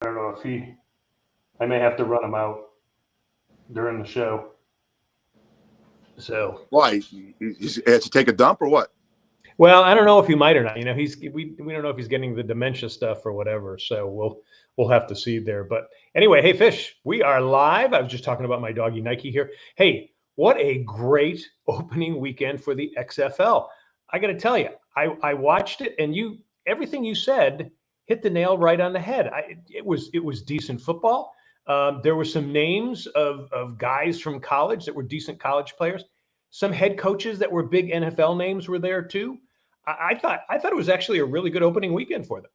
I don't know if I may have to run him out during the show. So why? He has to take a dump or what? well, I don't know if he might or not. We don't know if he's getting the dementia stuff or whatever. So we'll have to see there. But anyway, hey Fish, we are live. I was just talking about my doggy Nike here. Hey, what a great opening weekend for the XFL. I got to tell you, I watched it, and everything you said hit the nail right on the head. It was decent football. There were some names of guys from college that were decent college players. Some head coaches that were big NFL names were there too. I thought it was actually a really good opening weekend for them.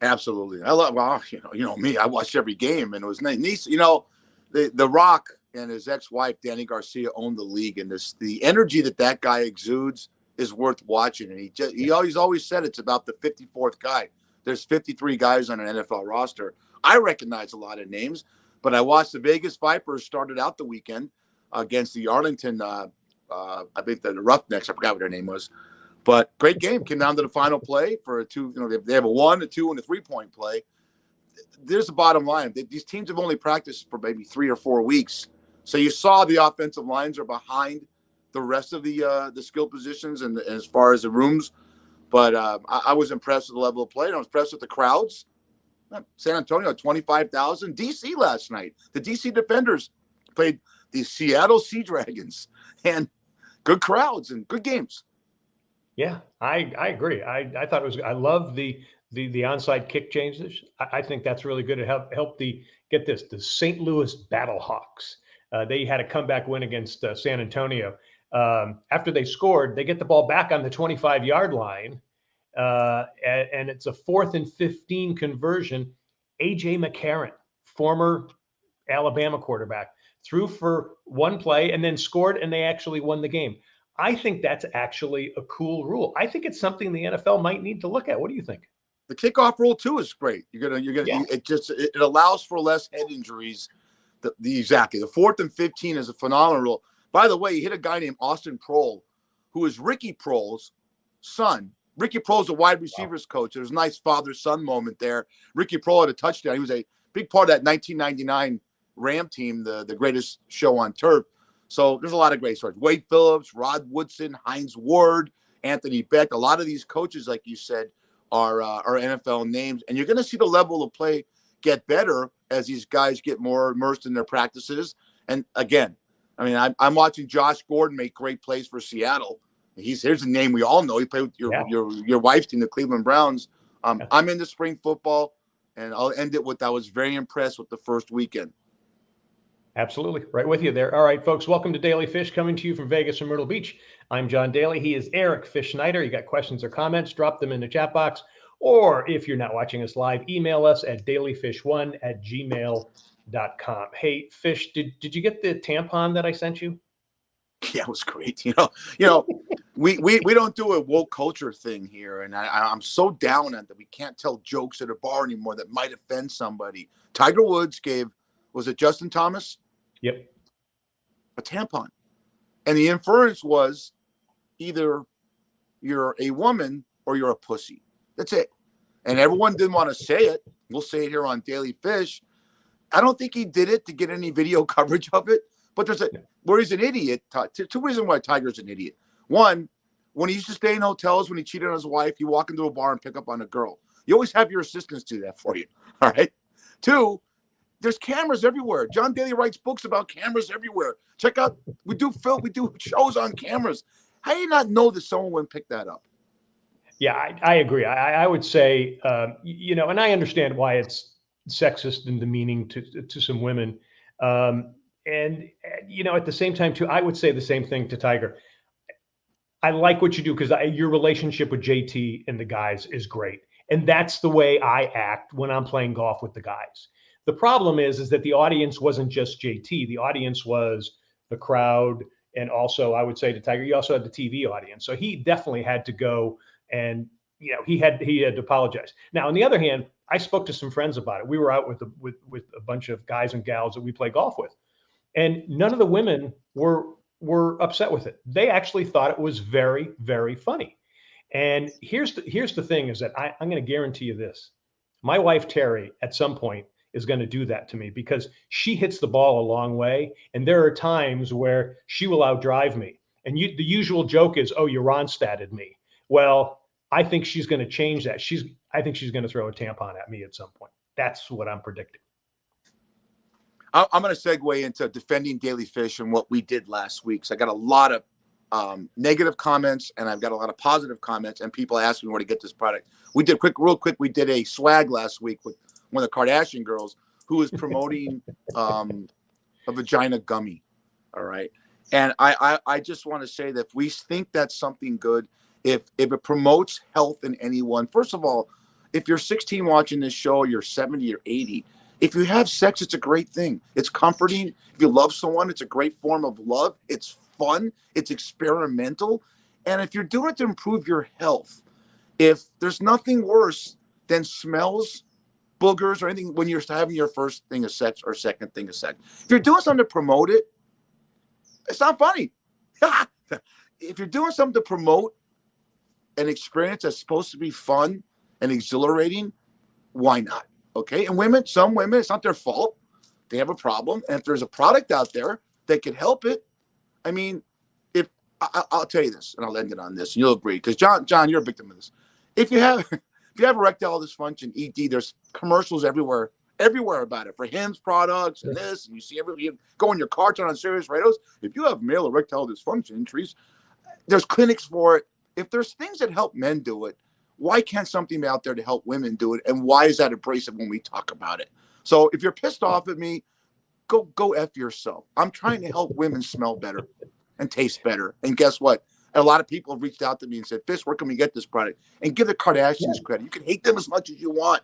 Absolutely. I love, well, you know me, I watched every game, and it was nice. The Rock and his ex-wife, Danny Garcia, owned the league, and the energy that guy exudes is worth watching. And he always said it's about the 54th guy. There's 53 guys on an NFL roster. I recognize a lot of names, but I watched the Vegas Vipers started out the weekend against the Arlington, I think the Roughnecks, I forgot what their name was. But great game. Came down to the final play for a two. They have a 1, a 2, and a 3-point play. There's the bottom line. These teams have only practiced for maybe 3 or 4 weeks. So you saw the offensive lines are behind the rest of the skill positions and as far as the rooms. But I was impressed with the level of play. And I was impressed with the crowds. San Antonio, 25,000. DC last night. The DC Defenders played the Seattle Sea Dragons. And good crowds and good games. Yeah, I agree. I thought it was. I love the onside kick changes. I think that's really good. It helped the St. Louis Battlehawks. They had a comeback win against San Antonio. After they scored, they get the ball back on the 25-yard line, and it's a 4th and 15 conversion. A.J. McCarron, former Alabama quarterback, threw for one play and then scored, and they actually won the game. I think that's actually a cool rule. I think it's something the NFL might need to look at. What do you think? The kickoff rule too is great. It allows for less head injuries. Exactly. The 4th and 15 is a phenomenal rule. By the way, he hit a guy named Austin Prohl, who is Ricky Prohl's son. Ricky Prohl's a wide receivers coach. There's a nice father-son moment there. Ricky Prohl had a touchdown. He was a big part of that 1999 Ram team, the greatest show on turf. So there's a lot of great stories. Wade Phillips, Rod Woodson, Hines Ward, Anthony Beck. A lot of these coaches, like you said, are NFL names. And you're going to see the level of play get better as these guys get more immersed in their practices. And again, I mean, I'm watching Josh Gordon make great plays for Seattle. Here's a name we all know. He played with your wife's team, the Cleveland Browns. I'm into spring football, and I'll end it with I was very impressed with the first weekend. Absolutely. Right with you there. All right, folks, welcome to Daily Fish, coming to you from Vegas and Myrtle Beach. I'm John Daly. He is Eric Fish Schneider. You got questions or comments, drop them in the chat box. Or if you're not watching us live, email us at dailyfish1@gmail.com. Hey, Fish, did you get the tampon that I sent you? Yeah, it was great. We don't do a woke culture thing here, and I'm so down on that we can't tell jokes at a bar anymore that might offend somebody. Tiger Woods gave, was it Justin Thomas? Yep. A tampon. And the inference was either you're a woman or you're a pussy. That's it. And everyone didn't want to say it. We'll say it here on Daily Fish. I don't think he did it to get any video coverage of it. But where he's an idiot. 2 reasons why Tiger's an idiot. One, when he used to stay in hotels, when he cheated on his wife, you walk into a bar and pick up on a girl. You always have your assistants do that for you. All right. 2, there's cameras everywhere. John Daly writes books about cameras everywhere. Check out, we do shows on cameras. How do you not know that someone wouldn't pick that up? Yeah, I agree. I would say, and I understand why it's sexist and demeaning to some women. And at the same time, too, I would say the same thing to Tiger. I like what you do because your relationship with JT and the guys is great. And that's the way I act when I'm playing golf with the guys. The problem is that the audience wasn't just JT. The audience was the crowd. And also, I would say to Tiger, you also had the TV audience. So he definitely had to go and, he had to apologize. Now, on the other hand, I spoke to some friends about it. We were out with a bunch of guys and gals that we play golf with. And none of the women were upset with it. They actually thought it was very, very funny. And here's the thing is that I'm going to guarantee you this. My wife, Terry, at some point is going to do that to me because she hits the ball a long way. And there are times where she will outdrive me. And the usual joke is, oh, you Ronstadted me. Well, I think she's going to change that. I think she's going to throw a tampon at me at some point. That's what I'm predicting. I'm going to segue into defending Daily Fish and what we did last week. So I got a lot of negative comments, and I've got a lot of positive comments, and people asking me where to get this product. We did real quick. We did a swag last week with one of the Kardashian girls who was promoting a vagina gummy. All right. And I just want to say that if we think that's something good, if it promotes health in anyone, first of all, if you're 16 watching this show, you're 70 or 80. If you have sex, it's a great thing. It's comforting. If you love someone, it's a great form of love. It's fun. It's experimental. And if you're doing it to improve your health, if there's nothing worse than smells, boogers, or anything when you're having your first thing of sex or second thing of sex, if you're doing something to promote it, it's not funny. If you're doing something to promote an experience that's supposed to be fun and exhilarating, why not? Okay. And women, some women, it's not their fault. They have a problem. And if there's a product out there that could help it, I mean, if I'll tell you this, and I'll end it on this, and you'll agree, because John, you're a victim of this. If you have erectile dysfunction, ED, there's commercials everywhere about it for Hims products and this, and you see you go in your car, turn on serious radios. If you have male erectile dysfunction, there's clinics for it. If there's things that help men do it, why can't something be out there to help women do it? And why is that abrasive when we talk about it? So if you're pissed off at me, go F yourself. I'm trying to help women smell better and taste better. And guess what? A lot of people have reached out to me and said, Fish, where can we get this product? And give the Kardashians credit. You can hate them as much as you want,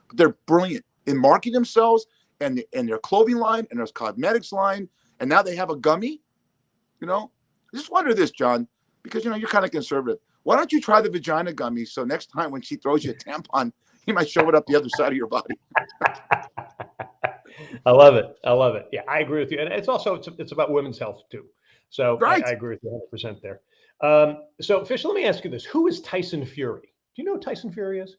but they're brilliant in marketing themselves and their clothing line and their cosmetics line. And now they have a gummy. I just wonder this, John, because, you're kind of conservative. Why don't you try the vagina gummy so next time when she throws you a tampon, you might shove it up the other side of your body? I love it. Yeah, I agree with you. And it's also, it's about women's health too. So Right. I agree with you 100% there. So Fish, let me ask you this. Who is Tyson Fury? Do you know who Tyson Fury is?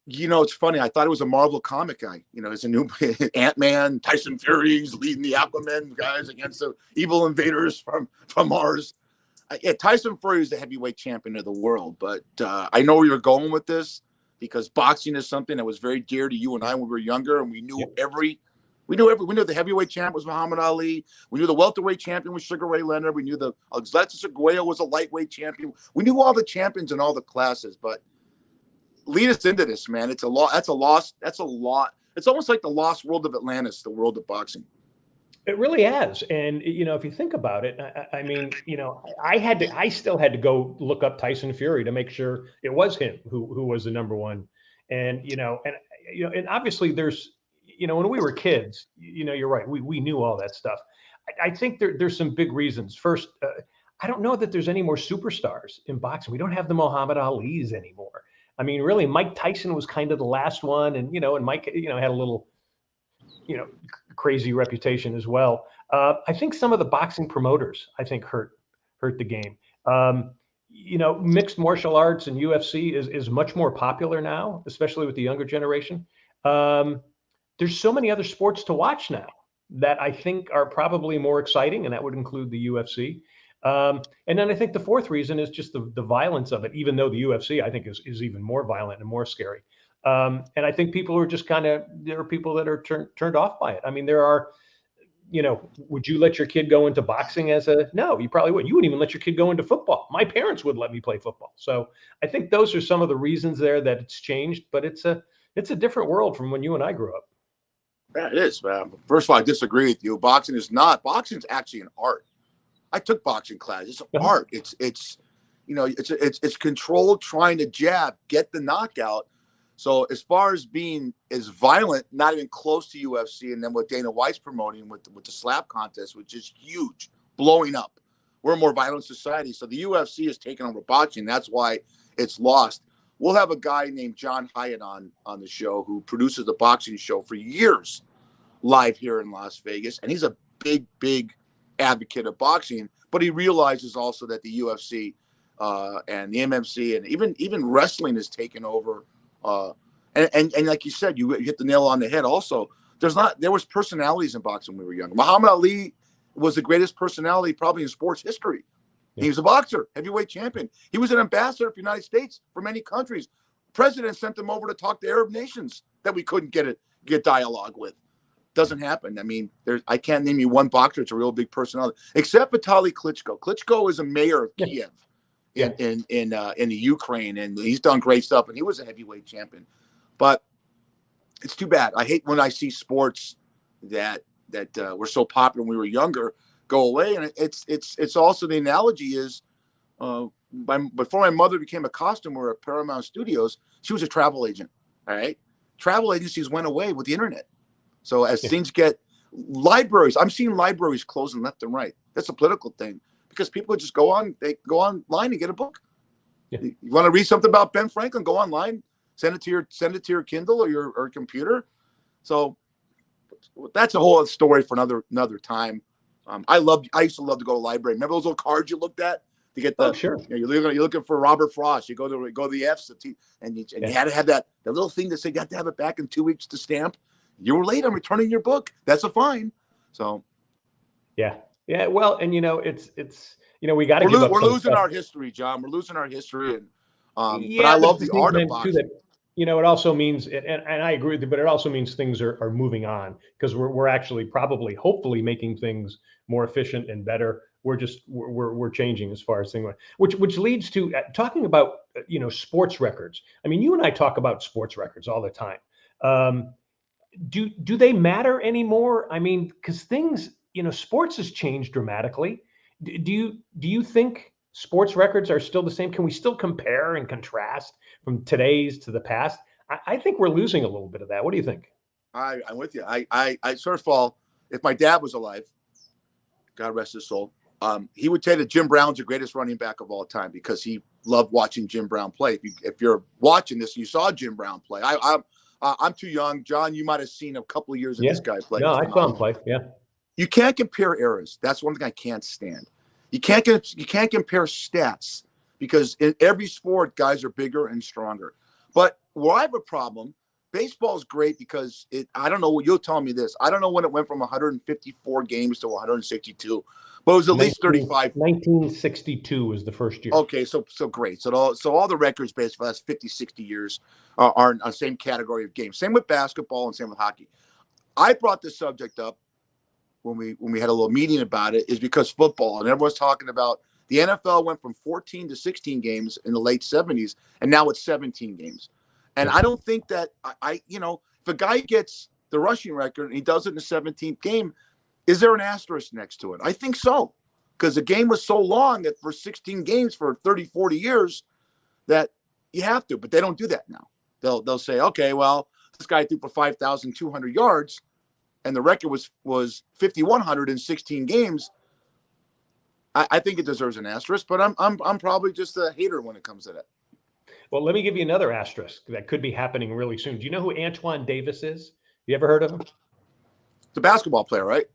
It's funny. I thought it was a Marvel comic guy. It's a new Ant-Man, Tyson Fury's leading the Aquaman guys against the evil invaders from Mars. Tyson Fury is the heavyweight champion of the world, but I know where you're going with this because boxing is something that was very dear to you and I when we were younger, and we knew we knew the heavyweight champ was Muhammad Ali. We knew the welterweight champion was Sugar Ray Leonard. We knew the Alexis Seguello was a lightweight champion. We knew all the champions in all the classes, but lead us into this, man. It's a lot. That's a loss. That's a lot. It's almost like the lost world of Atlantis, the world of boxing. It really has. And, if you think about it, I mean, I still had to go look up Tyson Fury to make sure it was him who was the number one. And, and obviously there's, when we were kids, you're right. We knew all that stuff. I think there's some big reasons. First, I don't know that there's any more superstars in boxing. We don't have the Muhammad Ali's anymore. I mean, really, Mike Tyson was kind of the last one. And, and Mike, had a little, crazy reputation as well. I think some of the boxing promoters, I think, hurt the game. Mixed martial arts and UFC is much more popular now, especially with the younger generation. There's so many other sports to watch now that I think are probably more exciting, and that would include the UFC. And then I think the fourth reason is just the violence of it, even though the UFC, I think, is even more violent and more scary. And I think people are just there are people that are turned off by it. I mean, there are, would you let your kid go into boxing no, you probably wouldn't. You wouldn't even let your kid go into football. My parents would let me play football. So I think those are some of the reasons there that it's changed, but it's a different world from when you and I grew up. Yeah, it is, man. First of all, I disagree with you. Boxing's actually an art. I took boxing class. It's an art. It's controlled, trying to jab, get the knockout. So as far as being as violent, not even close to UFC, and then what Dana White's promoting with the slap contest, which is huge, blowing up. We're a more violent society. So the UFC has taken over boxing. That's why it's lost. We'll have a guy named John Hyatt on the show who produces the boxing show for years live here in Las Vegas. And he's a big, big advocate of boxing, but he realizes also that the UFC and the MMC and even wrestling has taken over. And like you said, you hit the nail on the head. Also, there was personalities in boxing when we were young. Muhammad Ali was the greatest personality probably in sports history. Yeah. He was a boxer, heavyweight champion. He was an ambassador for the United States for many countries. President sent him over to talk to Arab nations that we couldn't get dialogue with. Doesn't happen. I mean, I can't name you one boxer that's a real big personality, except Vitaly Klitschko. Klitschko is a mayor of Kiev in the Ukraine, and he's done great stuff, and he was a heavyweight champion. But it's too bad. I hate when I see sports that were so popular when we were younger go away. And it's also, the analogy is before my mother became a costumer at Paramount Studios, she was a travel agent. All right. Travel agencies went away with the internet. So as things get, libraries, I'm seeing libraries closing left and right. That's a political thing because people just go online and get a book. Yeah. You want to read something about Ben Franklin, go online, send it to your Kindle or your computer. So that's a whole other story for another time. I used to love to go to the library. Remember those little cards you looked at to get the? Oh, sure. You're looking for Robert Frost. You go to the F's, and you had to have that little thing that said you have to have it back in 2 weeks to stamp. You were late. I'm returning your book. That's a fine. So, yeah. Well, and it's we got to. We're losing our history, John. We're losing our history, and but I love the art of boxing. It also means, and I agree with you, but it also means things are moving on because we're actually probably, hopefully, making things more efficient and better. We're changing as far as things, which leads to talking about sports records. I mean, you and I talk about sports records all the time. Do they matter anymore? I mean, because things, sports has changed dramatically. Do you think sports records are still the same? Can we still compare and contrast from today's to the past? I think we're losing a little bit of that. What do you think? I'm with you. I first of all, if my dad was alive, God rest his soul, he would say that Jim Brown's the greatest running back of all time because he loved watching Jim Brown play. If you're watching this, you saw Jim Brown play. I'm too young. John, you might have seen a couple of years of this guy play. No, I saw him play. Yeah. You can't compare eras. That's one thing I can't stand. You can't compare stats because in every sport, guys are bigger and stronger. But where I have a problem, baseball is great because I don't know. You'll tell me this. I don't know when it went from 154 games to 162, but it was at least 35. 1962 was the first year. Okay, so great. So all the records based for the last 50, 60 years are in the same category of games. Same with basketball and same with hockey. I brought this subject up when we had a little meeting about it is because football, and everyone's talking about the NFL went from 14 to 16 games in the late 70s, and now it's 17 games. And I don't think that if a guy gets the rushing record and he does it in the 17th game, is there an asterisk next to it? I think so, because the game was so long that for 16 games for 30, 40 years that you have to, but they don't do that now. They'll say, okay, well, this guy threw for 5,200 yards and the record was 5,100 in 16 games. I think it deserves an asterisk, but I'm probably just a hater when it comes to that. Well, let me give you another asterisk that could be happening really soon. Do you know who Antoine Davis is? You ever heard of him? It's a basketball player, right?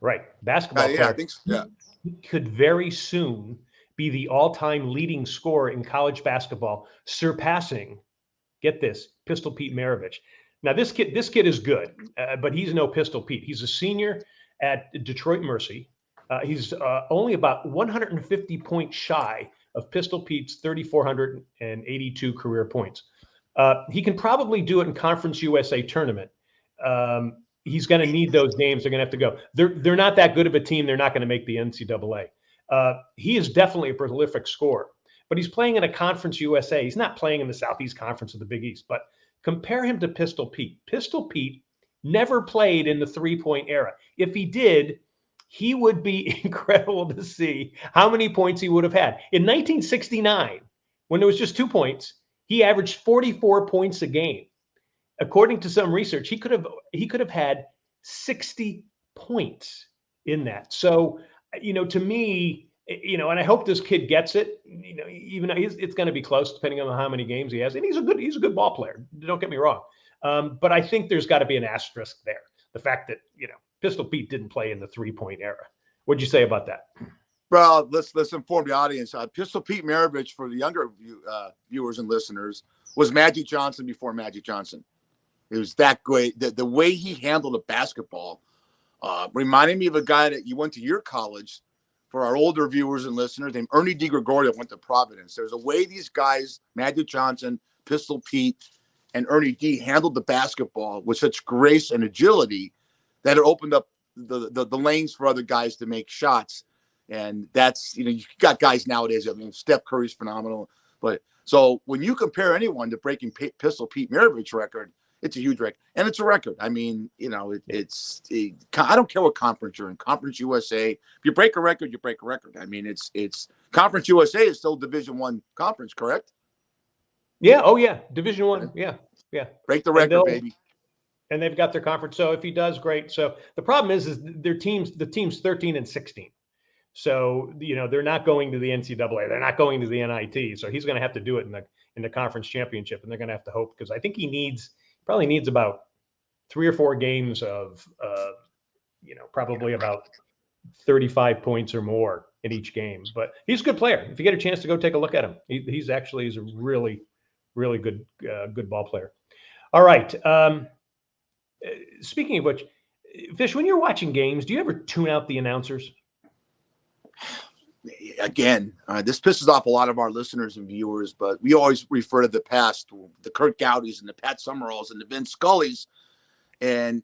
Right. Basketball player. Yeah, I think so. Yeah. He could very soon be the all-time leading scorer in college basketball, surpassing, get this, Pistol Pete Maravich. Now, this kid is good, but he's no Pistol Pete. He's a senior at Detroit Mercy. He's only about 150 points shy of Pistol Pete's 3,482 career points. He can probably do it in Conference USA tournament. He's going to need those games. They're going to have to go. They're not that good of a team. They're not going to make the NCAA. He is definitely a prolific scorer, but he's playing in a Conference USA. He's not playing in the Southeast Conference of the Big East, but compare him to Pistol Pete. Pistol Pete never played in the three-point era. If he did, he would be incredible to see how many points he would have had. In 1969, when there was just 2 points, he averaged 44 points a game. According to some research, he could have had 60 points in that. So, to me, and I hope this kid gets it. Even though it's going to be close, depending on how many games he has. And he's a good ball player. Don't get me wrong. But I think there's got to be an asterisk there. The fact that Pistol Pete didn't play in the three-point era. What'd you say about that? Well, let's inform the audience. Pistol Pete Maravich, for the younger viewers and listeners, was Magic Johnson before Magic Johnson. It was that great. The way he handled a basketball reminded me of a guy that you went to your college, for our older viewers and listeners, named Ernie DiGregorio, went to Providence. There's a way these guys, Magic Johnson, Pistol Pete, and Ernie D, handled the basketball with such grace and agility that it opened up the lanes for other guys to make shots. And that's, you got guys nowadays. I mean, Steph Curry's phenomenal. But so when you compare anyone to breaking Pistol Pete Maravich's record, it's a huge record. And it's a record. I mean, I don't care what conference you're in. Conference USA. If you break a record, you break a record. I mean, it's Conference USA is still Division I conference, correct? Yeah. Oh, yeah. Division I. Yeah. Yeah. Break the record, baby. And they've got their conference. So if he does, great. So the problem is the team's 13 and 16. So, they're not going to the NCAA. They're not going to the NIT. So he's going to have to do it in the conference championship. And they're going to have to hope, because I think he probably needs about 3 or 4 games of, probably about 35 points or more in each game. But he's a good player. If you get a chance to go take a look at him, he's a really, really good ball player. All right. Speaking of which, Fish, when you're watching games, do you ever tune out the announcers? Again, this pisses off a lot of our listeners and viewers, but we always refer to the past, the Kurt Gowdys and the Pat Summeralls and the Vince Scullys. And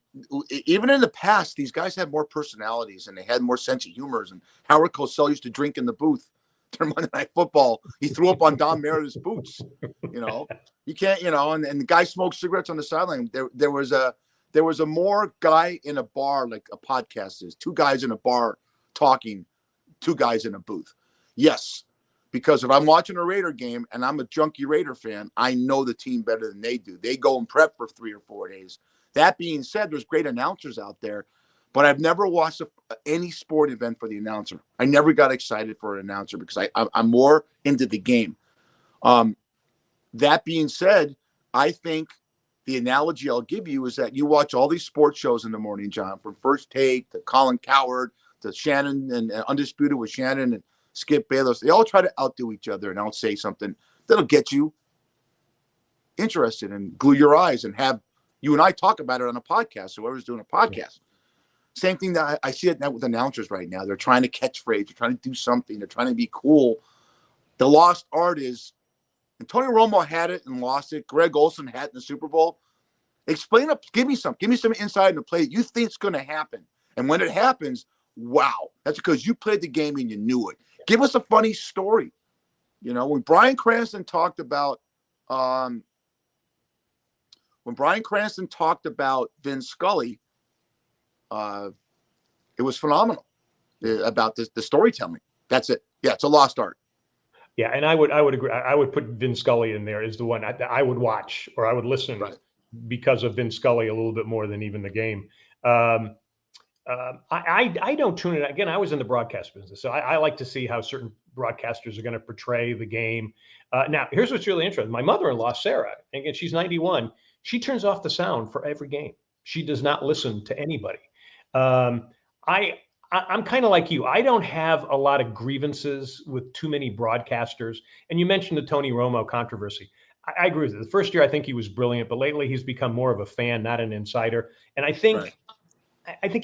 even in the past, these guys had more personalities and they had more sense of humor. And Howard Cosell used to drink in the booth during Monday Night Football. He threw up on Don Meredith's boots. You can't, and the guy smoked cigarettes on the sideline. There was a more guy in a bar, like a podcast is, 2 guys in a bar talking, 2 guys in a booth. Yes, because if I'm watching a Raider game and I'm a junkie Raider fan, I know the team better than they do. They go and prep for 3 or 4 days. That being said, there's great announcers out there, but I've never watched any sport event for the announcer. I never got excited for an announcer because I'm more into the game. That being said, I think the analogy I'll give you is that you watch all these sports shows in the morning, John, from First Take to Colin Cowherd to Shannon and Undisputed with Shannon and Skip Bayless. They all try to outdo each other and say something that'll get you interested and glue your eyes and have you and I talk about it on a podcast. Whoever's doing a podcast. Same thing that I see it now with announcers right now. They're trying to catchphrase. They're trying to do something. They're trying to be cool. The lost art is, and Tony Romo had it and lost it. Greg Olson had it in the Super Bowl. Explain up. Give me some insight in the play you think is going to happen. And when it happens, wow, that's because you played the game and you knew it. Give us a funny story. When Bryan Cranston talked about Vin Scully, it was phenomenal about the storytelling. That's it. Yeah, it's a lost art. Yeah, and I would agree. I would put Vin Scully in there as the one I would watch or I would listen because of Vin Scully a little bit more than even the game. I don't tune it. Again, I was in the broadcast business, so I like to see how certain broadcasters are going to portray the game. Now, here's what's really interesting. My mother-in-law, Sarah, and again, she's 91. She turns off the sound for every game. She does not listen to anybody. I'm kind of like you. I don't have a lot of grievances with too many broadcasters. And you mentioned the Tony Romo controversy. I agree with it. The first year, I think he was brilliant, but lately he's become more of a fan, not an insider. And I think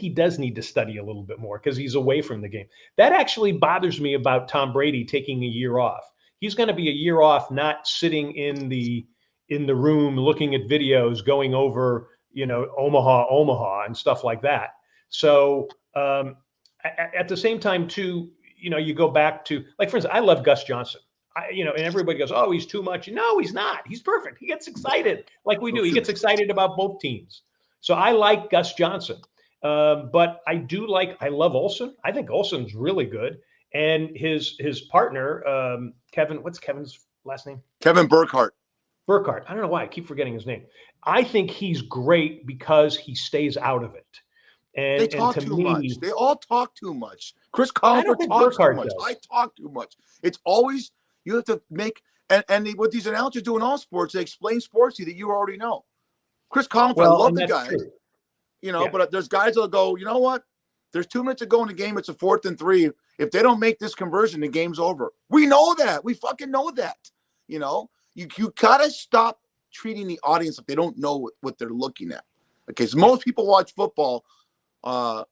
he does need to study a little bit more because he's away from the game. That actually bothers me about Tom Brady taking a year off. He's going to be a year off, not sitting in the room looking at videos, going over, Omaha and stuff like that. So at the same time, too, you go back to, like, for instance, I love Gus Johnson. And everybody goes, oh, he's too much. No, he's not. He's perfect. He gets excited like we do. He gets excited about both teams. So I like Gus Johnson. But I love Olsen. I think Olsen's really good. And his partner, Kevin, what's Kevin's last name? Kevin Burkhardt. Burkhardt. I don't know why I keep forgetting his name. I think he's great because he stays out of it. And they talk too much. They all talk too much. Chris Collinsworth talks too much. I talk too much. It's always, you have to make, and what these announcers do in all sports, they explain sports to you that you already know. Chris Collinsworth, I love the guy. True. But there's guys that'll go, you know what? There's 2 minutes to go in the game. It's a 4th and 3. If they don't make this conversion, the game's over. We know that. We fucking know that. you gotta stop treating the audience like they don't know what they're looking at. Okay, so most people watch football, and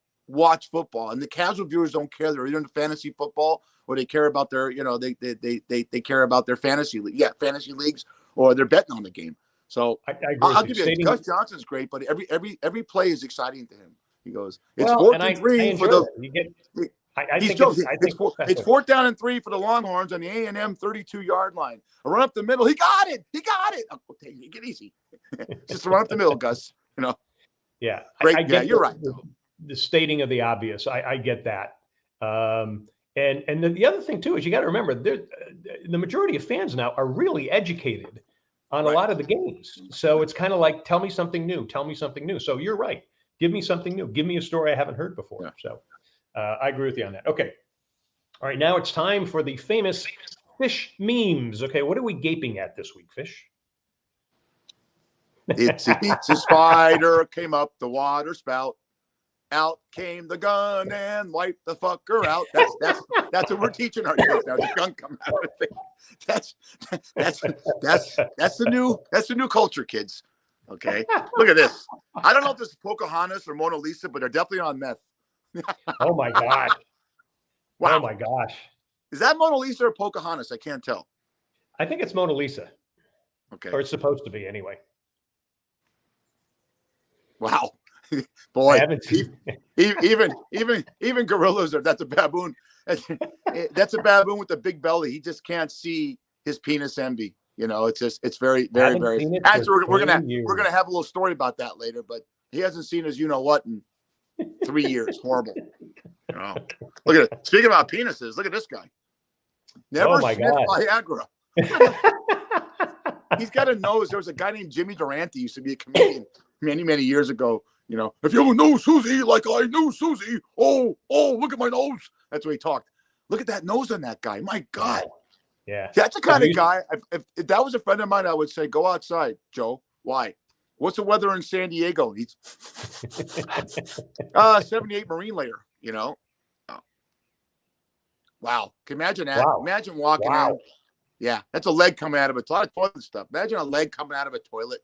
the casual viewers don't care. They're either into fantasy football or they care about their, they care about their fantasy leagues, or they're betting on the game. So I agree I'll with give you. you, Gus Johnson's great, but every play is exciting to him. He goes, it's Well, fourth and and I three for enjoy the. that. You get. I He's think joking. it's It's fourth down and 3 for the Longhorns on the A&M 32-yard line. A run up the middle. He got it. Oh, get easy. Just a run up the middle, Gus. Yeah, Great. I get you're right. The stating of the obvious. I get that. And the other thing too is you got to remember the majority of fans now are really educated on a lot of the games. So it's kind of like, tell me something new. Tell me something new. So you're right. Give me something new. Give me a story I haven't heard before. Yeah. So I agree with you on that. Okay. All right. Now it's time for the famous fish memes. Okay. What are we gaping at this week, Fish? It's a spider came up the water spout. Out came the gun and wiped the fucker out. That's what we're teaching our kids now. The gun come out. That's the new culture, kids. Okay, look at this. I don't know if this is Pocahontas or Mona Lisa, but they're definitely on meth. Oh my gosh! Wow. Oh my gosh! Is that Mona Lisa or Pocahontas? I can't tell. I think it's Mona Lisa. Okay, or it's supposed to be anyway. Wow. Boy, even gorillas are. That's a baboon. That's a baboon with a big belly. He just can't see his penis envy. It's very, very, very. Actually, we're gonna have a little story about that later. But he hasn't seen his what in 3 years. Horrible. Look at it. Speaking about penises, look at this guy. Never sniffed Viagra. He's got a nose. There was a guy named Jimmy Durante. Used to be a comedian many, many years ago. If you ever knew Susie like I knew Susie, oh, look at my nose. That's what he talked. Look at that nose on that guy. My God. Yeah. That's the kind of guy, if that was a friend of mine, I would say, go outside, Joe. Why? What's the weather in San Diego? He's 78 Marine layer, Oh. Wow. Can you imagine that? Wow. Imagine walking out. Yeah, that's a leg coming out of a lot of toilet stuff. Imagine a leg coming out of a toilet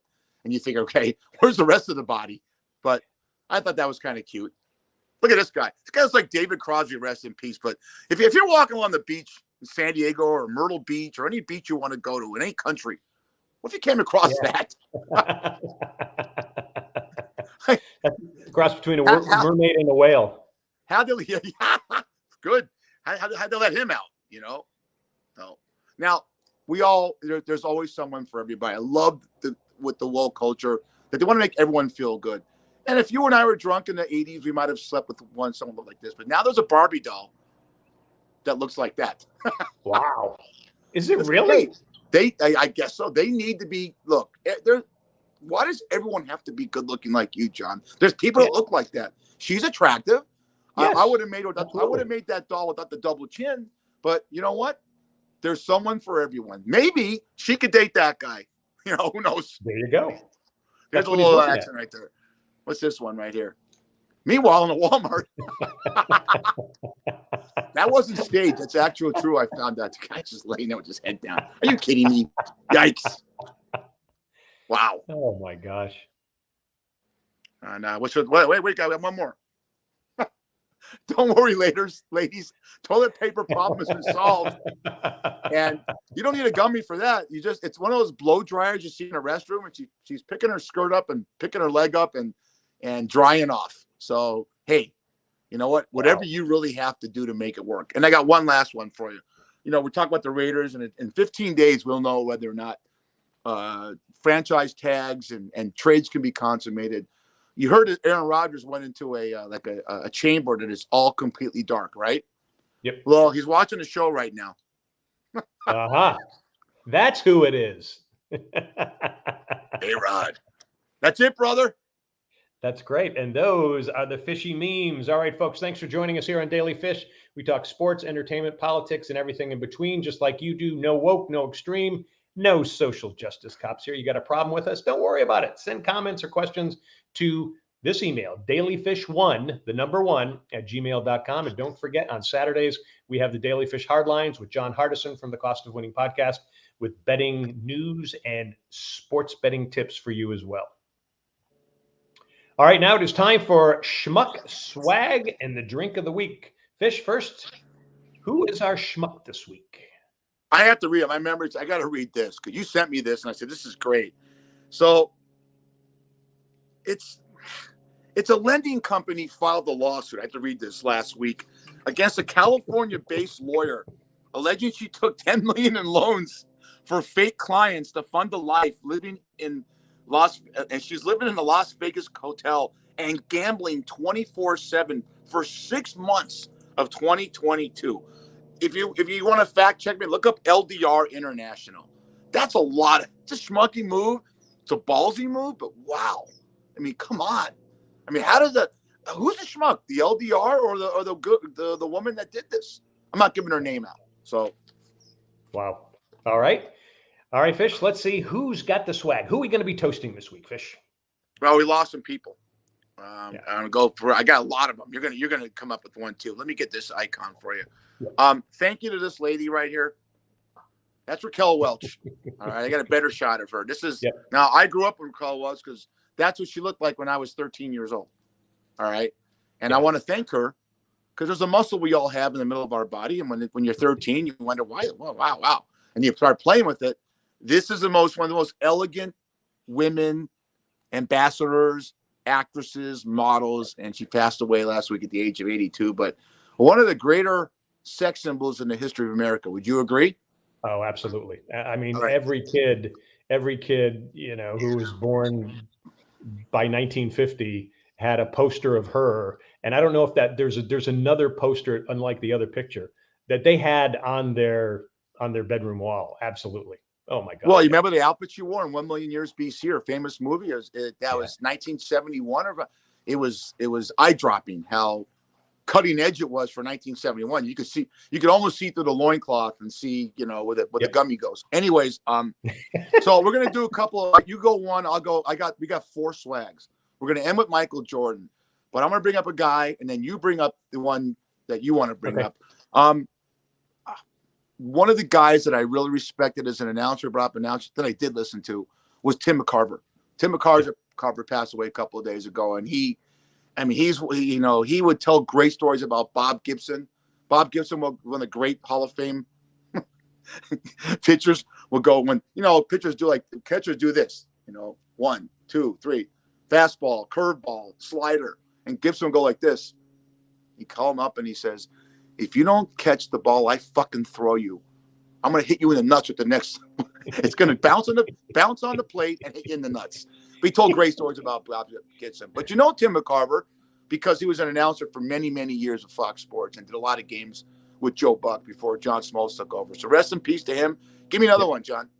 and you think, okay, where's the rest of the body? But I thought that was kind of cute. Look at this guy. This guy's like David Crosby, rest in peace. But if you're walking along the beach in San Diego or Myrtle Beach or any beach you want to go to in any country, what if you came across that? Cross between a mermaid and a whale. Good. How'd they let him out, So now there's always someone for everybody. I love with the woke culture that they want to make everyone feel good. And if you and I were drunk in the 80s, we might have slept with someone looked like this. But now there's a Barbie doll that looks like that. Wow. Is it really? I guess so. They need to be, look, why does everyone have to be good looking like you, John? There's people that look like that. She's attractive. Yes, I would have made that doll without the double chin. But you know what? There's someone for everyone. Maybe she could date that guy. Who knows? There you go. There's a little action right there. What's this one right here? Meanwhile, in a Walmart. That wasn't staged. That's actual true. I found out. The guy's just laying there with his head down. Are you kidding me? Yikes. Wow. Oh, my gosh. And wait, guy, we have one more. Don't worry, ladies. Toilet paper problem has been solved. And you don't need a gummy for that. It's one of those blow dryers you see in a restroom, and she's picking her skirt up and picking her leg up and drying off. So, hey, you know what? Whatever you really have to do to make it work. And I got one last one for you. We're talking about the Raiders, and in 15 days, we'll know whether or not franchise tags and trades can be consummated. You heard that Aaron Rodgers went into a chamber that is all completely dark, right? Yep. Well, he's watching a show right now. That's who it is. Hey, Rod. That's it, brother. That's great. And those are the fishy memes. All right, folks, thanks for joining us here on Daily Fish. We talk sports, entertainment, politics, and everything in between, just like you do. No woke, no extreme, no social justice cops here. You got a problem with us? Don't worry about it. Send comments or questions to this email, dailyfish1, the number 1 at gmail.com. And don't forget, on Saturdays, we have the Daily Fish Hardlines with John Hardison from the Cost of Winning podcast. with betting news and sports betting tips for you as well. All right, now it is time for Schmuck Swag and the drink of the week. Fish, first, who is our schmuck this week? I have to read it. My memories. I got to read this because you sent me this, and I said this is great. So it's a lending company filed a lawsuit. I had to read this last week against a California-based lawyer, alleging she took $10 million in loans for fake clients to fund a life living in she's living in a Las Vegas hotel and gambling 24/7 for 6 months of 2022. If you want to fact check me, look up LDR International. That's a lot. It's a schmucky move. It's a ballsy move, but wow. I mean, come on. I mean, how does that? Who's the schmuck? The LDR or the woman that did this? I'm not giving her name out. So, wow. All right, Fish. Let's see who's got the swag. Who are we going to be toasting this week, Fish? Well, we lost some people. I'm gonna go for. I got a lot of them. You're gonna come up with one too. Let me get this icon for you. Yeah. Thank you to this lady right here. That's Raquel Welch. All right, I got a better shot of her. This is Now I grew up with Raquel Welch because that's what she looked like when I was 13 years old. All right, and I want to thank her because there's a muscle we all have in the middle of our body, and when you're 13, you wonder why. Wow, and you start playing with it. This is one of the most elegant women ambassadors, actresses, models, and she passed away last week at the age of 82. But one of the greater sex symbols in the history of America. Would you agree? Oh, absolutely. I mean, Right. every kid, who was born by 1950 had a poster of her. And I don't know if there's another poster, unlike the other picture, that they had on their bedroom wall. Absolutely. Oh my God. Well, you remember the outfit she wore in 1 Million Years BC, her famous movie? Was 1971. It was eye dropping how cutting edge it was for 1971. You could almost see through the loincloth and see, where the gummy goes. Anyways, so we're gonna do a couple of, you go one, I'll go. We got 4 swags. We're gonna end with Michael Jordan, but I'm gonna bring up a guy, and then you bring up the one that you want to bring up. One of the guys that I really respected as an announcer, that I did listen to, was Tim McCarver. Tim McCarver passed away a couple of days ago, and he would tell great stories about Bob Gibson. Bob Gibson, one of the great Hall of Fame pitchers, will go when pitchers catchers do this, 1, 2, 3, fastball, curveball, slider, and Gibson would go like this. He call him up and he says, "If you don't catch the ball, I fucking throw you. I'm gonna hit you in the nuts with the next. It's gonna bounce on the plate and hit you in the nuts." But he told great stories about Bob Gibson. But Tim McCarver, because he was an announcer for many, many years of Fox Sports and did a lot of games with Joe Buck before John Smoltz took over. So rest in peace to him. Give me another one, John.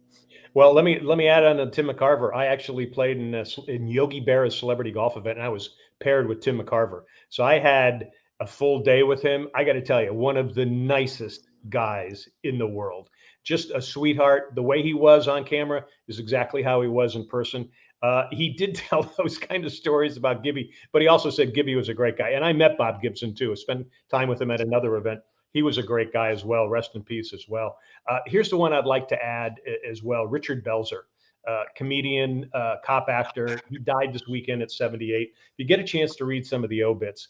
Well, let me add on to Tim McCarver. I actually played in Yogi Berra's celebrity golf event, and I was paired with Tim McCarver. So I had a full day with him. I got to tell you, one of the nicest guys in the world. Just a sweetheart. The way he was on camera is exactly how he was in person. He did tell those kind of stories about Gibby, but he also said Gibby was a great guy. And I met Bob Gibson too. I spent time with him at another event. He was a great guy as well. Rest in peace as well. Here's the one I'd like to add as well. Richard Belzer, comedian, cop actor. He died this weekend at 78. If you get a chance to read some of the obits,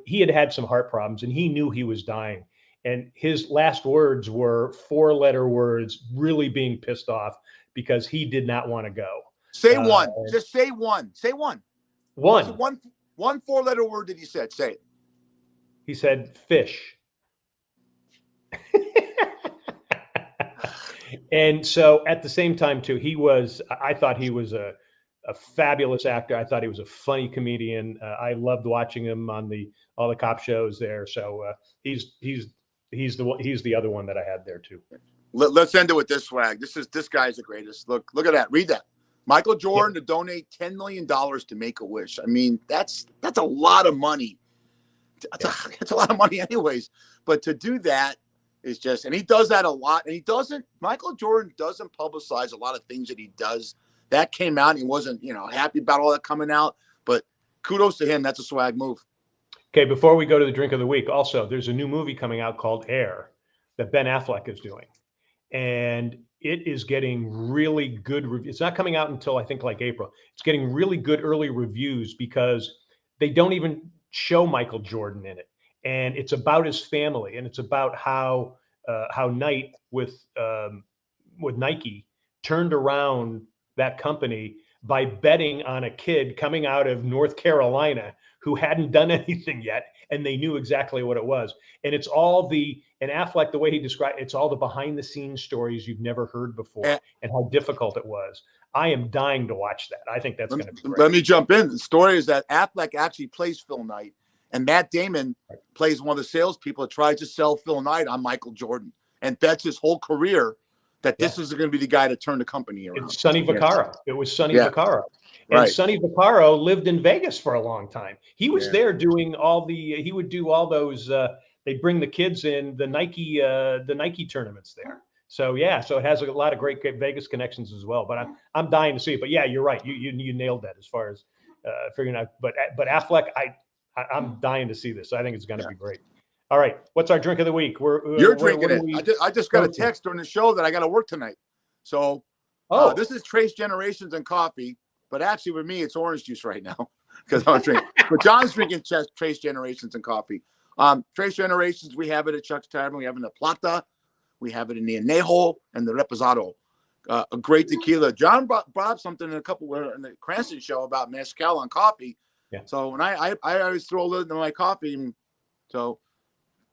he had some heart problems and he knew he was dying. And his last words were 4-letter words, really being pissed off because he did not want to go. Say one. Just say one. Say one. One 4-letter word that he said. Say it. He said fish. And so at the same time too, I thought he was a fabulous actor. I thought he was a funny comedian. I loved watching him on all the cop shows there. So he's the other one that I had there too. Let's end it with this swag. This guy's the greatest. Look at that. Read that. Michael Jordan to donate $10 million to Make-A-Wish. I mean, that's a lot of money. It's a lot of money anyways. But to do that is just, and he does that a lot. And Michael Jordan doesn't publicize a lot of things that he does. That came out. And he wasn't, happy about all that coming out. But kudos to him. That's a swag move. Okay, before we go to the drink of the week, also, there's a new movie coming out called Air that Ben Affleck is doing. And it is getting really good. It's not coming out until I think like April. It's getting really good early reviews because they don't even show Michael Jordan in it, and it's about his family, and it's about how Knight with Nike turned around that company by betting on a kid coming out of North Carolina who hadn't done anything yet, and they knew exactly what it was. And it's all and Affleck, the way he described it's all the behind the scenes stories you've never heard before and how difficult it was. I am dying to watch that. I think that's going to be great. Let me jump in. The story is that Affleck actually plays Phil Knight, and Matt Damon plays one of the salespeople that tries to sell Phil Knight on Michael Jordan and bets his whole career that this is going to be the guy to turn the company around. It's Sonny Vaccaro. It was Sonny Vaccaro. And Sonny Vaccaro lived in Vegas for a long time. He was there doing he would do all those, they'd bring the kids in the Nike tournaments there. So, so it has a lot of great Vegas connections as well, but I'm dying to see it. But yeah, you're right. You nailed that as far as figuring out, but Affleck, I'm dying to see this. I think it's going to be great. All right. What's our drink of the week? You're drinking it. I just got a text during the show that I got to work tonight. So this is Trace Generations and coffee, but actually with me, it's orange juice right now because I'm drinking. But John's drinking Trace Generations and coffee. Trace Generations, we have it at Chuck's Tavern. We have it in the Plata. We have it in the Anejo and the Reposado. A great tequila. John brought something in in the Cranston show about mezcal on coffee. Yeah. So when I always throw a little in my coffee, so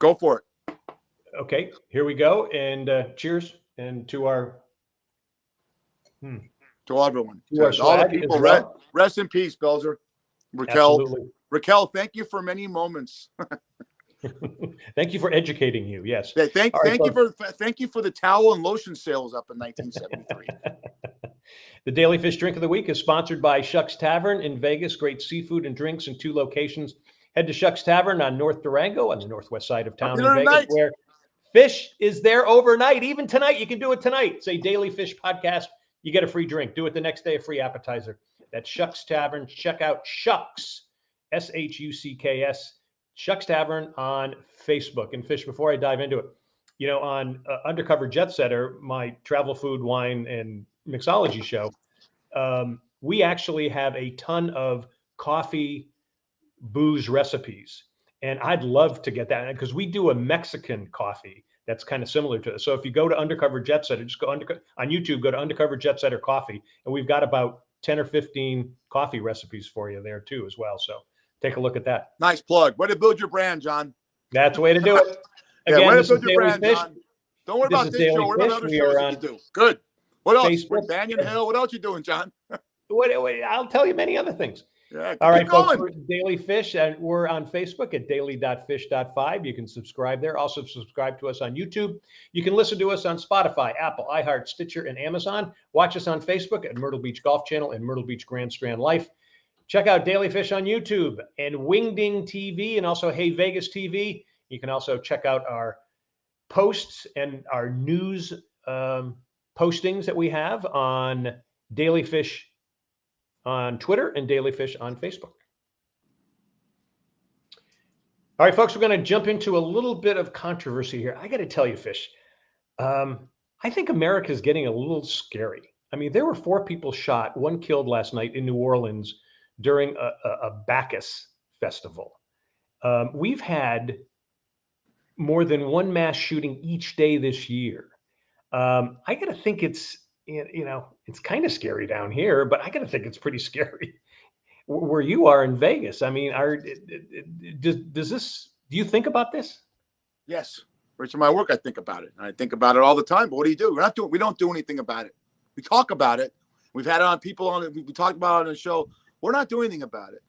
go for it. Okay, here we go. And cheers. And to our to everyone. To all the people. Rest in peace, Belzer. Raquel, thank you for many moments. Thank you for educating you. Yes. Thank you for the towel and lotion sales up in 1973. The Daily Fish Drink of the Week is sponsored by Shuck's Tavern in Vegas. Great seafood and drinks in 2 locations. Head to Shuck's Tavern on North Durango on the northwest side of town in Vegas, where fish is there overnight. Even tonight, you can do it tonight. Say Daily Fish Podcast. You get a free drink. Do it the next day, a free appetizer. That's Shuck's Tavern. Check out Shucks, SHUCKS, Shuck's Tavern on Facebook. And Fish, before I dive into it, on Undercover Jet Setter, my travel, food, wine, and mixology show, we actually have a ton of coffee, booze recipes. And I'd love to get that because we do a Mexican coffee that's kind of similar to it. So if you go to Undercover Jet Setter, just go on YouTube, go to Undercover Jet Setter Coffee, and we've got about 10 or 15 coffee recipes for you there too as well. So take a look at that. Nice plug. Way to build your brand, John. That's the way to do it. Again, way to build your brand, John. Don't worry about this show. What about other shows that you do? Good. What else? Facebook. Banyan Hill. What else you doing, John? I'll tell you many other things. Yeah, all right, folks, we're Daily Fish, and we're on Facebook at daily.fish.5. You can subscribe there. Also subscribe to us on YouTube. You can listen to us on Spotify, Apple, iHeart, Stitcher, and Amazon. Watch us on Facebook at Myrtle Beach Golf Channel and Myrtle Beach Grand Strand Life. Check out Daily Fish on YouTube and Wingding TV and also Hey Vegas TV. You can also check out our posts and our news postings that we have on Daily Fish on Twitter and Daily Fish on Facebook. All right, folks, we're going to jump into a little bit of controversy here. I got to tell you, Fish, I think America is getting a little scary. I mean, there were 4 people shot, 1 killed last night in New Orleans during a Bacchus festival. We've had more than 1 mass shooting each day this year. I got to think it's kind of scary down here, but I got to think it's pretty scary where you are in Vegas. I mean, do you think about this? Yes. Rich, in my work, I think about it. I think about it all the time, but what do? We don't do anything about it. We talk about it. We've had it on people on it. We talked about it on the show. We're not doing anything about it.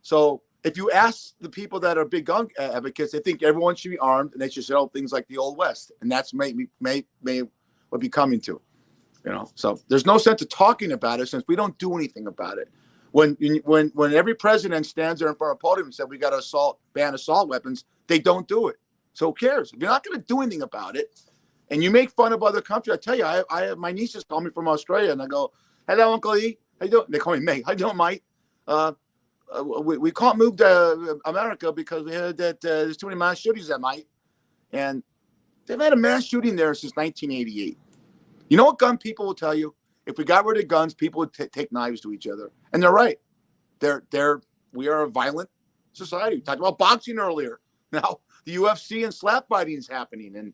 So if you ask the people that are big gun advocates, they think everyone should be armed and they should sell things like the Old West. And that's may what be coming to. So there's no sense of talking about it since we don't do anything about it. When every president stands there in front of a podium and said we got to ban assault weapons, they don't do it. So who cares? If you're not going to do anything about it, and you make fun of other countries, I tell you, I have my nieces call me from Australia, and I go, "Hello, Uncle E. How you doing?" They call me May. How you doing, Mike? We can't move to America because we heard that there's too many mass shootings that night, and they've had a mass shooting there since 1988. You know what gun people will tell you? If we got rid of guns, people would take knives to each other. And they're right. We are a violent society. We talked about boxing earlier. Now the UFC and slap fighting is happening. And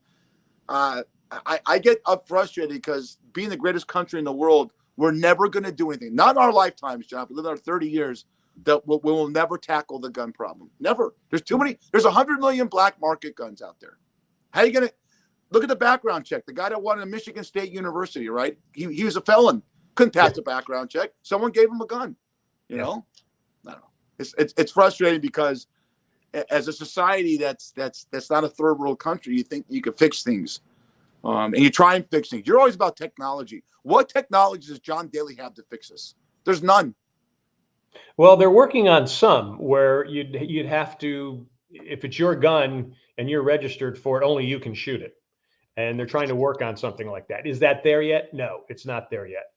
I get up frustrated because being the greatest country in the world, we're never going to do anything. Not in our lifetimes, John. We live in our 30 years that we will never tackle the gun problem. Never. There's too many. There's 100 million black market guns out there. How are you going to look at the background check? The guy that won at Michigan State University, right? He was a felon. Couldn't pass the background check. Someone gave him a gun. You know? I don't know. It's frustrating because as a society that's not a third world country, you think you could fix things. And you try and fix things. You're always about technology. What technology does John Daly have to fix this? There's none. Well, they're working on some where you'd have to, if it's your gun and you're registered for it, only you can shoot it. And they're trying to work on something like that. Is that there yet? No, it's not there yet.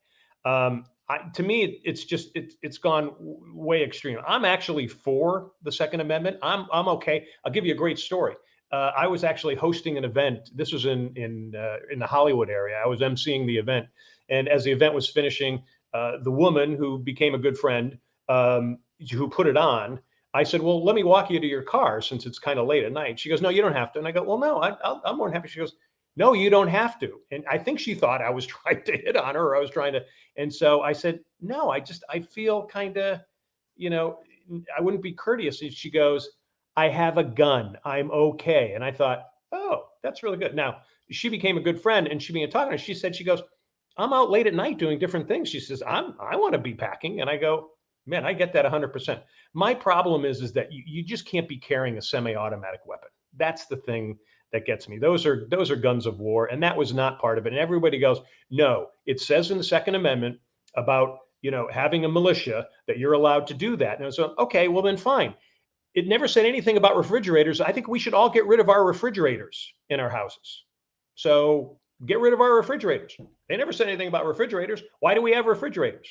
To me, it's gone way extreme. I'm actually for the Second Amendment. I'm okay. I'll give you a great story. I was actually hosting an event. This was in the Hollywood area. I was emceeing the event, and as the event was finishing, the woman who became a good friend, who put it on, I said, "Well, let me walk you to your car since it's kind of late at night." She goes, "No, you don't have to." And I go, "Well, no, I'm more than happy." She goes, "No, you don't have to." And I think she thought I was trying to hit on her, or I was trying to. And so I said, "No, I feel kind of, I wouldn't be courteous." And she goes, "I have a gun. I'm okay." And I thought, "Oh, that's really good." Now, she became a good friend, and she began talking to her. She goes, "I'm out late at night doing different things." She says, I want to be packing." And I go, "Man, I get that 100%. My problem is that you just can't be carrying a semi-automatic weapon. That's the thing that gets me. Those are guns of war, and that was not part of it." And everybody goes, "No, it says in the Second Amendment about, having a militia that you're allowed to do that." And so, okay, well then fine. It never said anything about refrigerators. I think we should all get rid of our refrigerators in our houses. So get rid of our refrigerators. They never said anything about refrigerators. Why do we have refrigerators?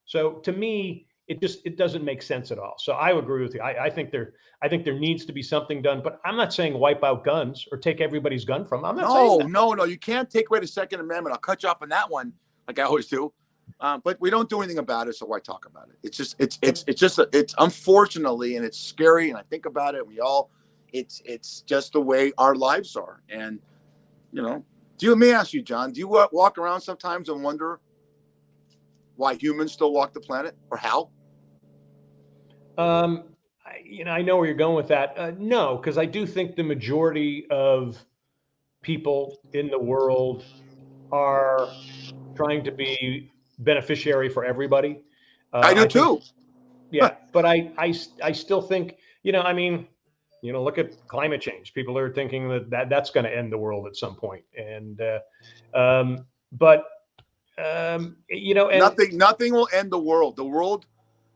So to me, it doesn't make sense at all. So I agree with you. I think there needs to be something done, but I'm not saying wipe out guns or take everybody's gun from them. I'm not saying that. No. You can't take away the Second Amendment. I'll cut you off on that one, like I always do. But we don't do anything about it, so why talk about it? It's unfortunately, and it's scary. And I think about it. It's just the way our lives are. And let me ask you, John, do you walk around sometimes and wonder why humans still walk the planet, or how? I know where you're going with that. No, because I do think the majority of people in the world are trying to be beneficiary for everybody. I do too. Yeah, but I still think, look at climate change. People are thinking that's going to end the world at some point. And and nothing will end the world. The world,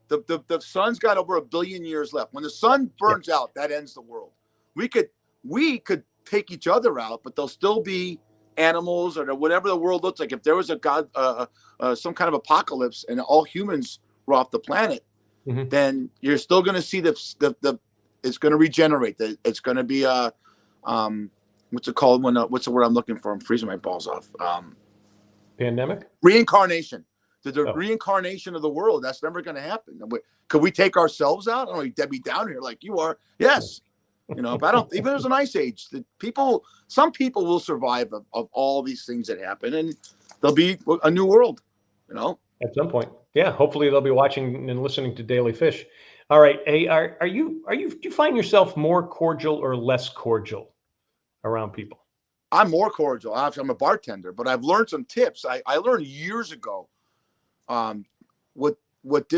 the sun's got over 1 billion years left. When the sun burns out, that ends the world. We could take each other out, but there'll still be animals or whatever the world looks like. If there was a god, some kind of apocalypse, and all humans were off the planet, then you're still going to see it's going to regenerate. It's going to be what's it called? What's the word I'm looking for? I'm freezing my balls off. Pandemic? Reincarnation. The reincarnation of the world. That's never going to happen. Could we take ourselves out? I don't know, Debbie down here like you are. Yes. But I don't. Even there's an ice age. Some people will survive of all these things that happen, and there'll be a new world. At some point, yeah. Hopefully, they'll be watching and listening to Daily Fish. All right. Hey, do you find yourself more cordial or less cordial around people? I'm more cordial. Obviously, I'm a bartender, but I've learned some tips. I learned years ago, what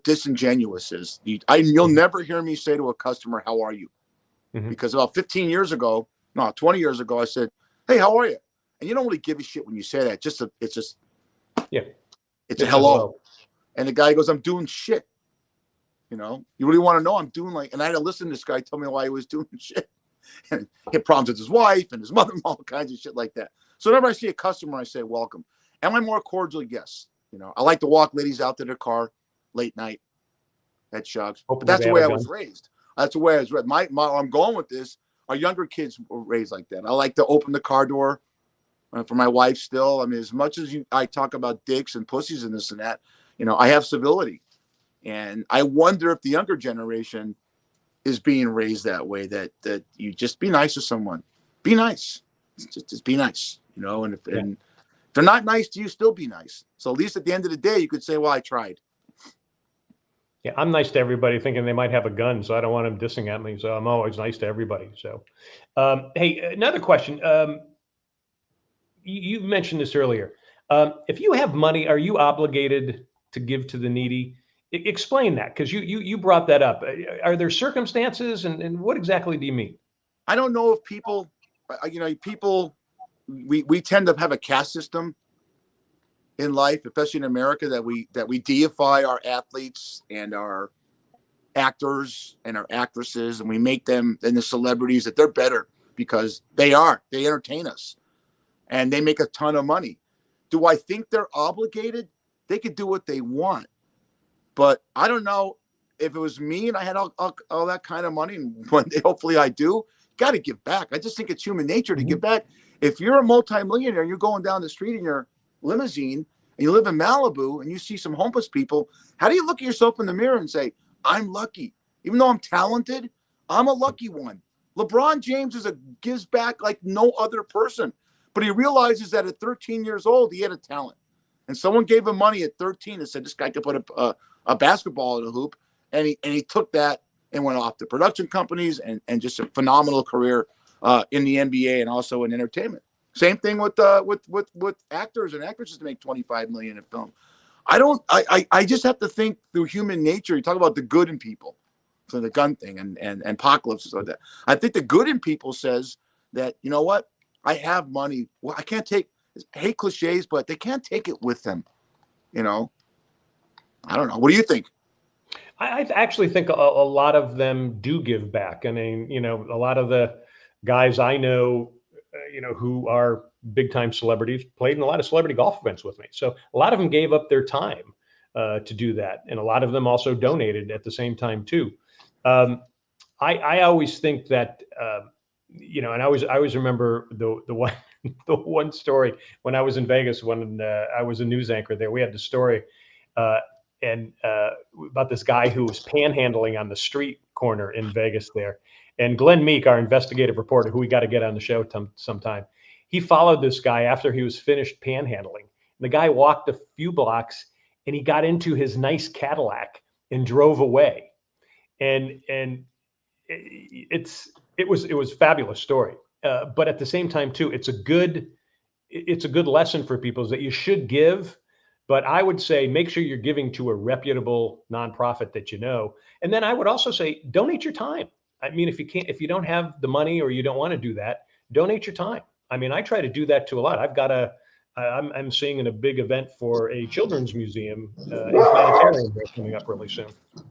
disingenuous is. You'll never hear me say to a customer, "How are you?" Because about 20 years ago, I said, "Hey, how are you?" And you don't really give a shit when you say that. It's a hello. And the guy goes, "I'm doing shit." You really want to know? I'm doing and I had to listen to this guy tell me why he was doing shit. And he had problems with his wife and his mother, all kinds of shit like that. So whenever I see a customer, I say, "Welcome." Am I more cordial? Yes. I like to walk ladies out to their car late night at Shugs. But that's the way I was raised. That's the way I was raised. I'm going with this. Our younger kids were raised like that. I like to open the car door for my wife still. I mean, as much as I talk about dicks and pussies and this and that, I have civility. And I wonder if the younger generation is being raised that way, that you just be nice to someone. Be nice. Just be nice, and if they're not nice to you, still be nice. So at least at the end of the day, you could say, well, I tried. Yeah, I'm nice to everybody, thinking they might have a gun, so I don't want them dissing at me. So I'm always nice to everybody. So, hey, another question. You mentioned this earlier. If you have money, are you obligated to give to the needy? Explain that, because you brought that up. Are there circumstances, and what exactly do you mean? I don't know if people, we tend to have a caste system in life, especially in America, that we deify our athletes and our actors and our actresses, and we make them and the celebrities that they're better because they entertain us and they make a ton of money. Do I think they're obligated? They could do what they want, but I don't know if it was me and I had all that kind of money, and one day hopefully I do. Got to give back. I just think it's human nature to give back. If you're a multimillionaire and you're going down the street in your limousine and you live in Malibu and you see some homeless people, how do you look at yourself in the mirror and say, I'm lucky? Even though I'm talented, I'm a lucky one. LeBron James gives back like no other person, but he realizes that at 13 years old, he had a talent. And someone gave him money at 13 and said, this guy could put a basketball in a hoop. And he took that and went off to production companies and just a phenomenal career in the NBA and also in entertainment. Same thing with actors and actresses to make $25 million in film. I just have to think through human nature. You talk about the good in people, so the gun thing and apocalypse like that. I think the good in people says that, you know what, I have money. Well, I hate cliches, but they can't take it with them. I don't know. What do you think? I actually think a lot of them do give back. I mean, a lot of the guys I know, who are big time celebrities, played in a lot of celebrity golf events with me. So a lot of them gave up their time to do that, and a lot of them also donated at the same time too. I always think that, and I always remember the one the one story when I was in Vegas when I was a news anchor there. We had the story. And about this guy who was panhandling on the street corner in Vegas there. And Glenn Meek, our investigative reporter, who we got to get on the show sometime, he followed this guy after he was finished panhandling. The guy walked a few blocks and he got into his nice Cadillac and drove away. And it was a fabulous story. But at the same time too, it's a good lesson for people, is that you should give. But I would say make sure you're giving to a reputable nonprofit that you know. And then I would also say donate your time. I mean, if you don't have the money or you don't want to do that, donate your time. I mean, I try to do that to a lot. I'm seeing in a big event for a children's museum in planetarium coming up really soon.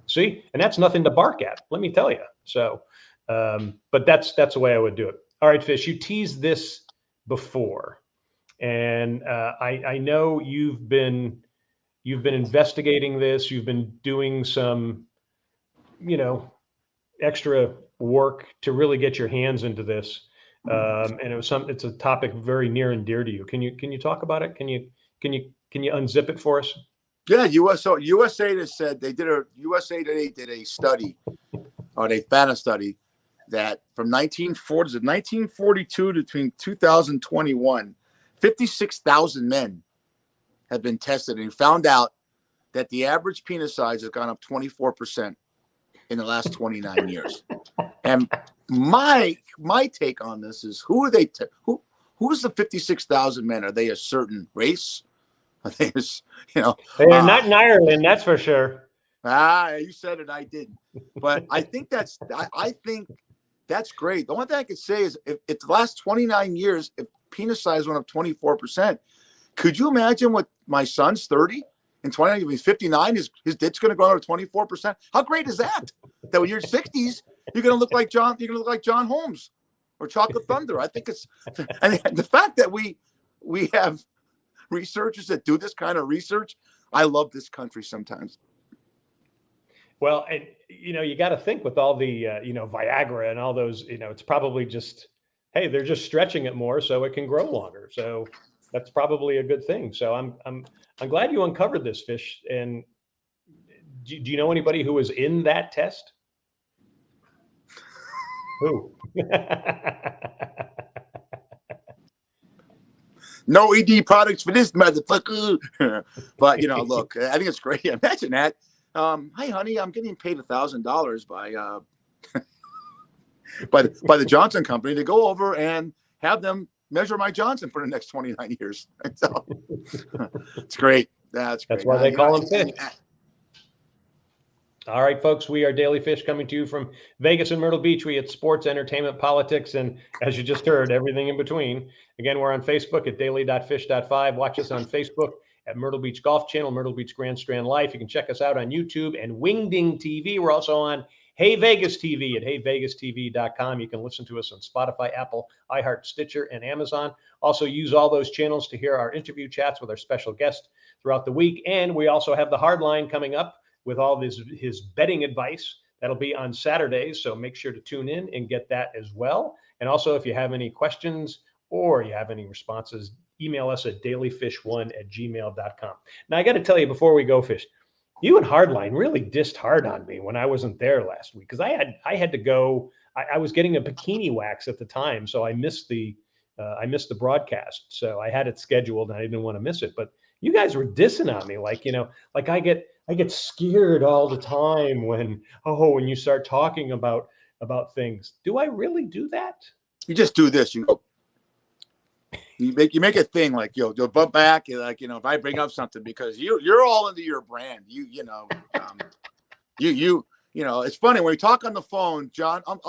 See, and that's nothing to bark at, let me tell you. So, but that's the way I would do it. All right, Fish, you teased this before. And I know you've been investigating this. You've been doing some, extra work to really get your hands into this. And it's a topic very near and dear to you. Can you talk about it? Can you unzip it for us? Yeah, USA said USA Today did a study, or they found a study that from 1942 to between 2021. 56,000 men have been tested and found out that the average penis size has gone up 24% in the last 29 years. And my take on this is, who's the 56,000 men? Are they a certain race? Are they, They're not in Ireland, that's for sure. You said it, I didn't. But I think that's great. The only thing I could say is if the last 29 years, if penis size went up 24%, could you imagine what my son's 30 and 29, he's 59, his dick's going to go up 24%? How great is that? That when you're 60s, you're going to look like John Holmes or Chocolate Thunder. I think and the fact that we have researchers that do this kind of research, I love this country sometimes. Well, and you got to think with all the Viagra and all those, it's probably just hey, they're just stretching it more so it can grow longer. So that's probably a good thing. So I'm glad you uncovered this, Fish. And do you know anybody who was in that test? Who? No ED products for this motherfucker. But look, I think it's great. Imagine that. Hey, honey, I'm getting paid $1,000 by the Johnson Company to go over and have them measure my Johnson for the next 29 years. So it's great. That's great. That's why they call them Fish. All right, folks, we are Daily Fish coming to you from Vegas and Myrtle Beach. We hit sports, entertainment, politics, and as you just heard, everything in between. Again, we're on Facebook at daily.fish.5. Watch us on Facebook at Myrtle Beach Golf Channel, Myrtle Beach Grand Strand Life. You can check us out on YouTube and Wingding TV. We're also on Hey Vegas TV at heyvegastv.com. You can listen to us on Spotify, Apple, iHeart, Stitcher, and Amazon. Also use all those channels to hear our interview chats with our special guests throughout the week. And we also have the Hardline coming up with all his betting advice. That'll be on Saturdays, so make sure to tune in and get that as well. And also, if you have any questions or you have any responses, email us at dailyfish1@gmail.com. Now, I got to tell you before we go, Fish, you and Hardline really dissed hard on me when I wasn't there last week because I had to go. I was getting a bikini wax at the time, so I missed the broadcast. So I had it scheduled, and I didn't want to miss it. But you guys were dissing on me, like I get scared all the time when you start talking about things. Do I really do that? You just do this. You go. You make a thing like you'll butt back. Like if I bring up something because you're all into your brand. It's funny when we talk on the phone, John. I'm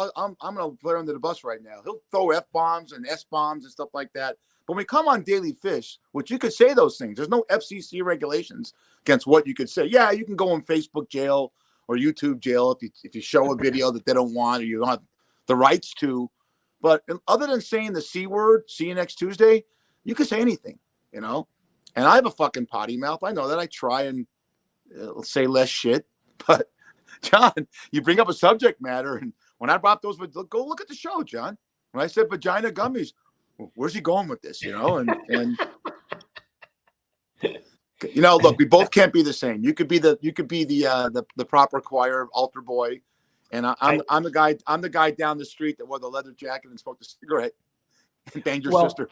gonna put him under the bus right now. He'll throw F-bombs and S-bombs and stuff like that. But when we come on Daily Fish, which you could say those things. There's no FCC regulations against what you could say. Yeah, you can go in Facebook jail or YouTube jail if you show a video that they don't want or you don't have the rights to. But other than saying the C word, see you next Tuesday, you can say anything, And I have a fucking potty mouth. I know that. I try and say less shit. But, John, you bring up a subject matter. And when I brought those, go look at the show, John. When I said vagina gummies, where's he going with this, And look, we both can't be the same. You could be the proper choir altar boy. And I'm the guy down the street that wore the leather jacket and smoked a cigarette and banged your sister.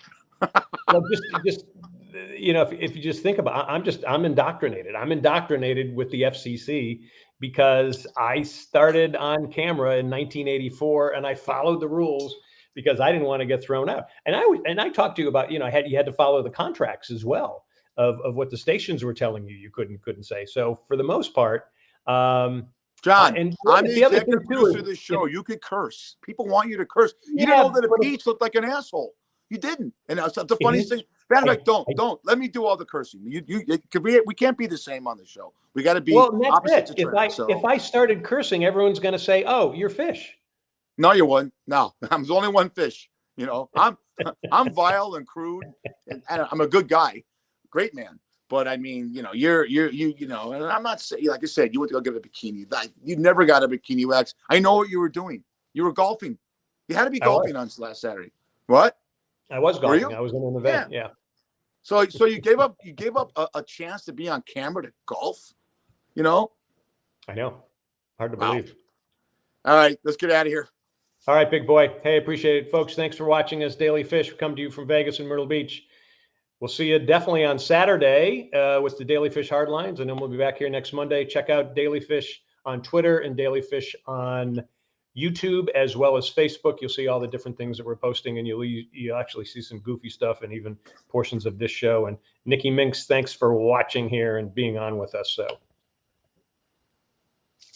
Well, just if you just think about it, I'm indoctrinated. I'm indoctrinated with the FCC because I started on camera in 1984 and I followed the rules because I didn't want to get thrown out. And I talked to you about, you had to follow the contracts as well of what the stations were telling you couldn't say. So for the most part, John, and I'm the executive producer of the show. You could curse. People want you to curse. You didn't know that a peach looked like an asshole. You didn't. And that's the funniest thing. Matter of fact, don't let me do all the cursing. We can't be the same on the show. We got to be opposites attract. If I started cursing, everyone's going to say, "Oh, you're Fish." No, you wouldn't. No, I'm the only one Fish. I'm vile and crude, and I'm a good guy, great man. But I mean, you're and I'm not saying, like I said, you went to go get a bikini. You never got a bikini wax. I know what you were doing. You were golfing. You had to be golfing on last Saturday. What? I was golfing. I was in an event. Yeah. So you gave up a chance to be on camera to golf. I know. Hard to believe. All right, let's get out of here. All right, big boy. Hey, appreciate it, folks. Thanks for watching us. Daily Fish come to you from Vegas and Myrtle Beach. We'll see you definitely on Saturday with the Daily Fish Hardlines, and then we'll be back here next Monday. Check out Daily Fish on Twitter and Daily Fish on YouTube as well as Facebook. You'll see all the different things that we're posting, and you'll actually see some goofy stuff and even portions of this show. And Nikki Minks, thanks for watching here and being on with us. So